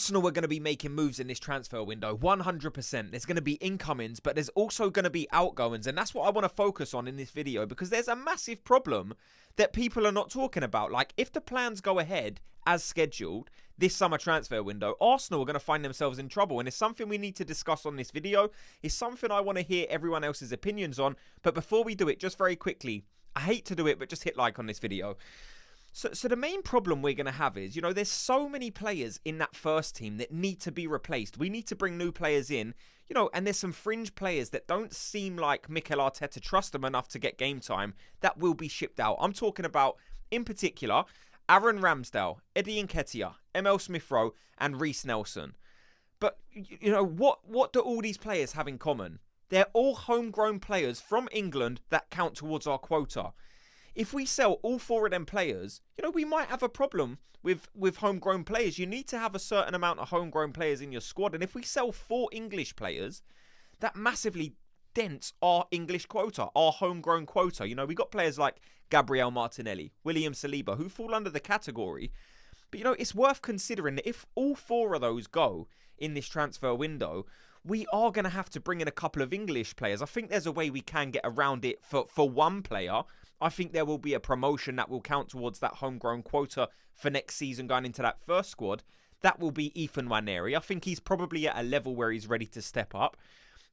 Arsenal are going to be making moves in this transfer window, 100%. There's going to be incomings, but there's also going to be outgoings. And that's what I want to focus on in this video, because there's a massive problem that people are not talking about. Like, if the plans go ahead as scheduled this summer transfer window, Arsenal are going to find themselves in trouble. And it's something we need to discuss on this video. It's something I want to hear everyone else's opinions on. But before we do it, just very quickly, I hate to do it, but just hit like on this video. So the main problem we're going to have is, there's so many players in that first team that need to be replaced. We need to bring new players in, and there's some fringe players that don't seem like Mikel Arteta trusts them enough to get game time that will be shipped out. I'm talking about, in particular, Aaron Ramsdale, Eddie Nketiah, Emile Smith Rowe, and Reiss Nelson. But, what do all these players have in common? They're all homegrown players from England that count towards our quota. If we sell all 4 of them players, we might have a problem with homegrown players. You need to have a certain amount of homegrown players in your squad. And if we sell 4 English players, that massively dents our English quota, our homegrown quota. We got players like Gabriel Martinelli, William Saliba, who fall under the category. But, it's worth considering that if all 4 of those go in this transfer window, we are going to have to bring in a couple of English players. I think there's a way we can get around it for one player. I think there will be a promotion that will count towards that homegrown quota for next season going into that first squad. That will be Ethan Nwaneri. I think he's probably at a level where he's ready to step up.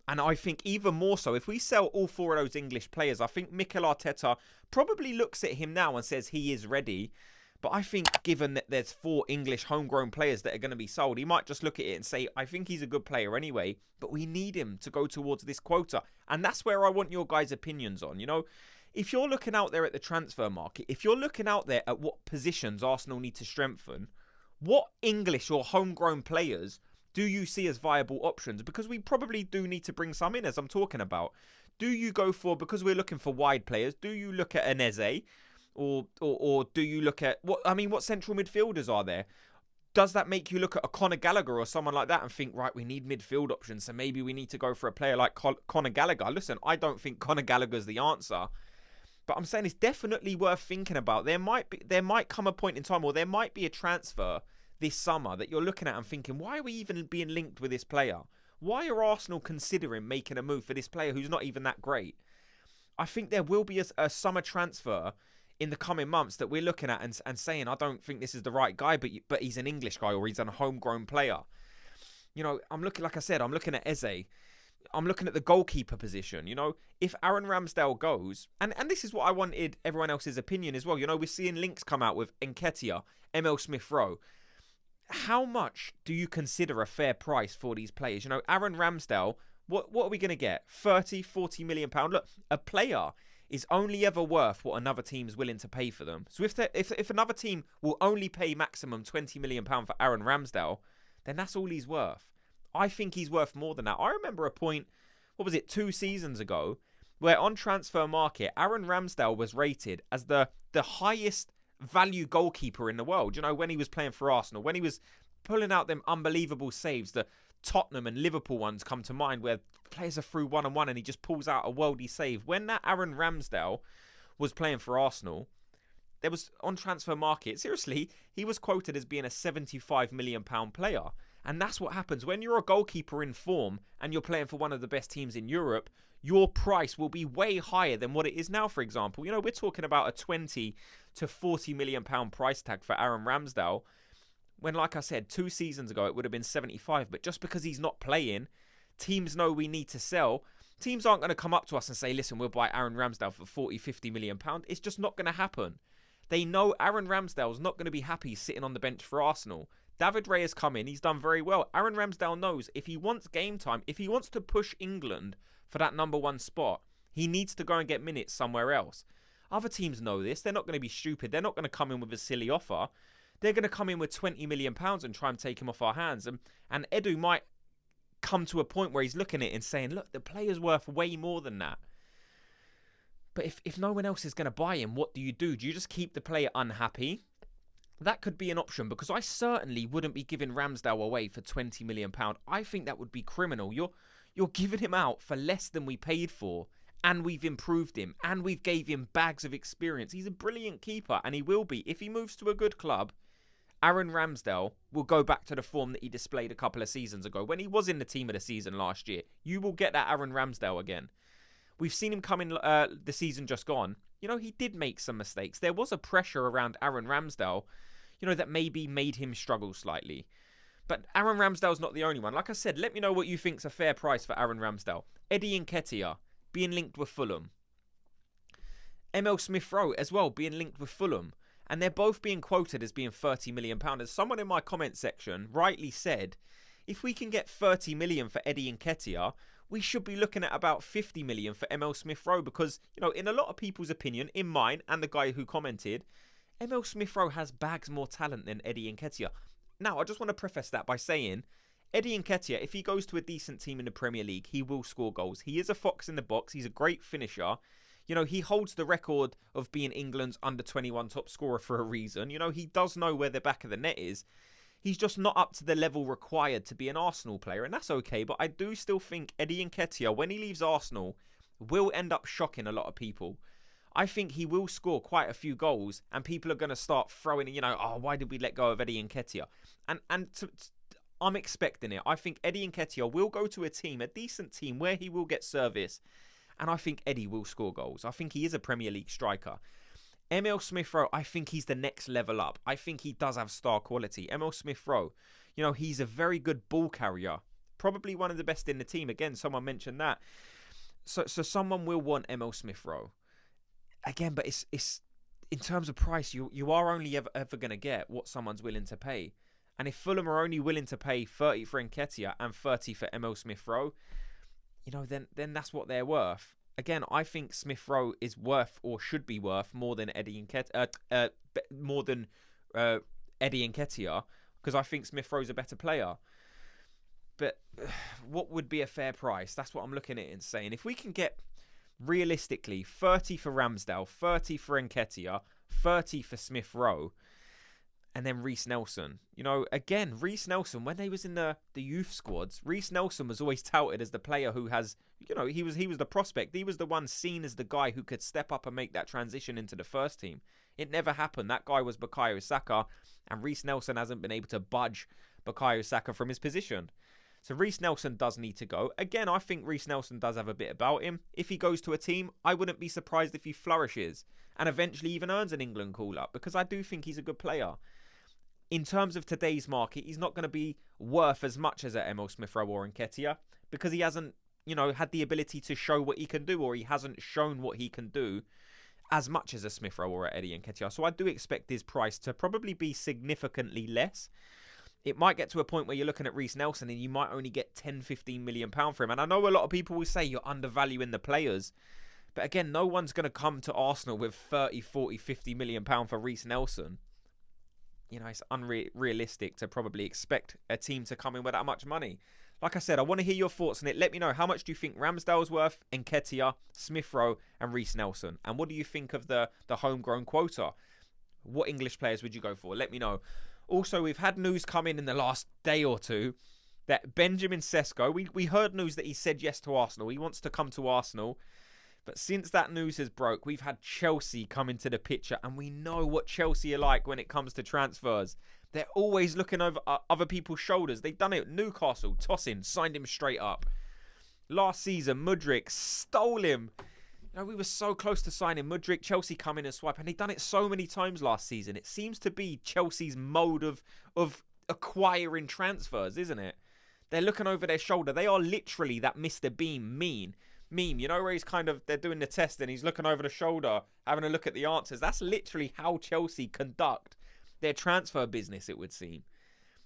And I think even more so, if we sell all 4 of those English players, I think Mikel Arteta probably looks at him now and says he is ready. But I think given that there's 4 English homegrown players that are going to be sold, he might just look at it and say, I think he's a good player anyway, but we need him to go towards this quota. And that's where I want your guys' opinions on, If you're looking out there at the transfer market, if you're looking out there at what positions Arsenal need to strengthen, what English or homegrown players do you see as viable options? Because we probably do need to bring some in, as I'm talking about. Do you go for, because we're looking for wide players, do you look at an Eze? Or do you look at, what central midfielders are there? Does that make you look at a Conor Gallagher or someone like that and think, right, we need midfield options, so maybe we need to go for a player like Conor Gallagher? Listen, I don't think Conor Gallagher's the answer. But I'm saying it's definitely worth thinking about. There might come a point in time, or there might be a transfer this summer that you're looking at and thinking, why are we even being linked with this player? Why are Arsenal considering making a move for this player who's not even that great? I think there will be a summer transfer in the coming months that we're looking at and saying, I don't think this is the right guy, but he's an English guy or he's a homegrown player. I'm looking, like I said, I'm looking at Eze. I'm looking at the goalkeeper position. If Aaron Ramsdale goes, and this is what I wanted everyone else's opinion as well. We're seeing links come out with Nketiah, Emile Smith Rowe. How much do you consider a fair price for these players? Aaron Ramsdale, what are we going to get? 30, 40 million pound? Look, a player is only ever worth what another team's willing to pay for them. So if another team will only pay maximum 20 million pound for Aaron Ramsdale, then that's all he's worth. I think he's worth more than that. I remember a point, 2 seasons ago, where on Transfer Market, Aaron Ramsdale was rated as the highest value goalkeeper in the world. When he was playing for Arsenal, when he was pulling out them unbelievable saves, the Tottenham and Liverpool ones come to mind where players are through one-on-one and he just pulls out a worldy save. When that Aaron Ramsdale was playing for Arsenal, there was on Transfer Market, seriously, he was quoted as being a £75 million player. And that's what happens when you're a goalkeeper in form and you're playing for one of the best teams in Europe. Your price will be way higher than what it is now, for example. We're talking about a 20 to 40 million pound price tag for Aaron Ramsdale, when, like I said, 2 seasons ago it would have been 75. But just because he's not playing, teams know we need to sell. Teams aren't going to come up to us and say, listen, we'll buy Aaron Ramsdale for 40, 50 million pound. It's just not going to happen. They know Aaron Ramsdale's not going to be happy sitting on the bench for Arsenal. David Raya has come in. He's done very well. Aaron Ramsdale knows if he wants game time, if he wants to push England for that number 1 spot, he needs to go and get minutes somewhere else. Other teams know this. They're not going to be stupid. They're not going to come in with a silly offer. They're going to come in with £20 million and try and take him off our hands. And Edu might come to a point where he's looking at it and saying, look, the player's worth way more than that. But if no one else is going to buy him, what do? Do you just keep the player unhappy? That could be an option, because I certainly wouldn't be giving Ramsdale away for £20 million. I think that would be criminal. You're giving him out for less than we paid for, and we've improved him, and we've gave him bags of experience. He's a brilliant keeper, and he will be. If he moves to a good club, Aaron Ramsdale will go back to the form that he displayed a couple of seasons ago when he was in the team of the season last year. You will get that Aaron Ramsdale again. We've seen him come in the season just gone. You know, he did make some mistakes. There was a pressure around Aaron Ramsdale, you know, that maybe made him struggle slightly. But Aaron Ramsdale's not the only one. Like I said, let me know what you think's a fair price for Aaron Ramsdale. Eddie Nketiah being linked with Fulham. Emile Smith Rowe as well being linked with Fulham. And they're both being quoted as being £30 million. As someone in my comment section rightly said, if we can get 30 million for Eddie Nketiah, we should be looking at about 50 million for Emile Smith Rowe. Because, you know, in a lot of people's opinion, in mine and the guy who commented, Emile Smith Rowe has bags more talent than Eddie Nketiah. Now, I just want to preface that by saying, Eddie Nketiah, if he goes to a decent team in the Premier League, he will score goals. He is a fox in the box. He's a great finisher. You know, he holds the record of being England's under-21 top scorer for a reason. You know, he does know where the back of the net is. He's just not up to the level required to be an Arsenal player, and that's okay. But I do still think Eddie Nketiah, when he leaves Arsenal, will end up shocking a lot of people. I think he will score quite a few goals, and people are going to start throwing, you know, oh, why did we let go of Eddie Nketiah? I'm expecting it. I think Eddie Nketiah will go to a team, a decent team, where he will get service. And I think Eddie will score goals. I think he is a Premier League striker. Emile Smith Rowe, I think he's the next level up. I think he does have star quality. Emile Smith Rowe, you know, he's a very good ball carrier. Probably one of the best in the team. Again, someone mentioned that. So someone will want Emile Smith Rowe. Again, but it's in terms of price, you are only ever going to get what someone's willing to pay. And if Fulham are only willing to pay 30 for Nketiah and 30 for Emile Smith Rowe, you know, then that's what they're worth. Again, I think Smith Rowe is worth or should be worth more than Eddie Nketiah, because I think Smith Rowe's a better player. But what would be a fair price? That's what I'm looking at and saying. If we can get realistically 30 for Ramsdale, 30 for Nketiah, 30 for Smith Rowe, and then Reiss Nelson. You know, again, Reiss Nelson, when they was in the youth squads, Reiss Nelson was always touted as the player who has, you know, he was the prospect. He was the one seen as the guy who could step up and make that transition into the first team. It never happened. That guy was Bukayo Saka, and Reiss Nelson hasn't been able to budge Bukayo Saka from his position. So Reiss Nelson does need to go. Again, I think Reiss Nelson does have a bit about him. If he goes to a team, I wouldn't be surprised if he flourishes and eventually even earns an England call-up, because I do think he's a good player. In terms of today's market, he's not going to be worth as much as Emile Smith Rowe or Nketiah, because he hasn't, you know, had the ability to show what he can do, or he hasn't shown what he can do as much as a Smith Rowe or a Eddie Nketiah. So I do expect his price to probably be significantly less. It might get to a point where you're looking at Reiss Nelson and you might only get 10, 15 million pound for him. And I know a lot of people will say you're undervaluing the players. But again, no one's going to come to Arsenal with 30, 40, 50 million pound for Reiss Nelson. You know, it's unrealistic to probably expect a team to come in with that much money. Like I said, I want to hear your thoughts on it. Let me know, how much do you think Ramsdale's worth, Nketiah, Smith Rowe and Reiss Nelson? And what do you think of the homegrown quota? What English players would you go for? Let me know. Also, we've had news come in the last day or two that Benjamin Sesko, we heard news that he said yes to Arsenal. He wants to come to Arsenal. But since that news has broke, we've had Chelsea come into the picture, and we know what Chelsea are like when it comes to transfers. They're always looking over other people's shoulders. They've done it at Newcastle, tossing, signed him straight up. Last season, Mudryk stole him. You know, we were so close to signing Mudryk. Chelsea come in and swipe, and they've done it so many times last season. It seems to be Chelsea's mode of acquiring transfers, isn't it? They're looking over their shoulder. They are literally that Mr. Bean meme, you know, where he's they're doing the test and he's looking over the shoulder, having a look at the answers. That's literally how Chelsea conduct their transfer business, it would seem.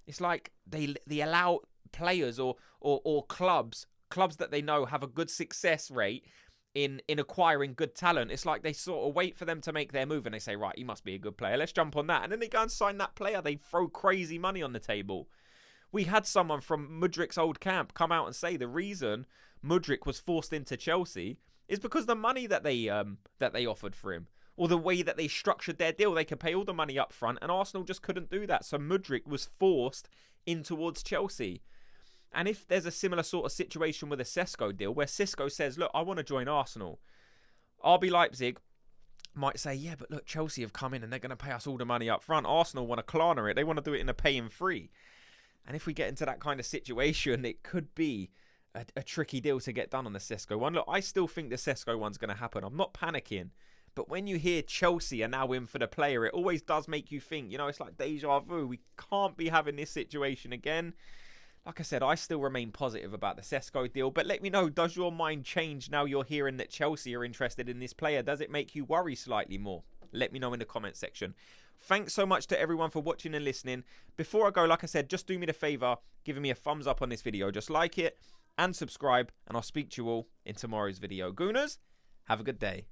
It's like they allow players or clubs that they know have a good success rate in acquiring good talent. It's like they sort of wait for them to make their move and they say, right, he must be a good player, let's jump on that. And then they go and sign that player. They throw crazy money on the table. We had someone from Mudryk's old camp come out and say the reason Mudryk was forced into Chelsea is because the money that they offered for him, or the way that they structured their deal. They could pay all the money up front, and Arsenal just couldn't do that. So Mudryk was forced in towards Chelsea. And if there's a similar sort of situation with a Sesko deal, where Sesko says, look, I want to join Arsenal. RB Leipzig might say, yeah, but look, Chelsea have come in and they're going to pay us all the money up front. Arsenal want to Klarna it. They want to do it in a pay and free. And if we get into that kind of situation, it could be a tricky deal to get done on the Sesko one. Look, I still think the Sesko one's going to happen. I'm not panicking. But when you hear Chelsea are now in for the player, it always does make you think, you know, it's like deja vu. We can't be having this situation again. Like I said, I still remain positive about the Sesko deal. But let me know, does your mind change now you're hearing that Chelsea are interested in this player? Does it make you worry slightly more? Let me know in the comment section. Thanks so much to everyone for watching and listening. Before I go, like I said, just do me the favour, giving me a thumbs up on this video. Just like it and subscribe. And I'll speak to you all in tomorrow's video. Gooners, have a good day.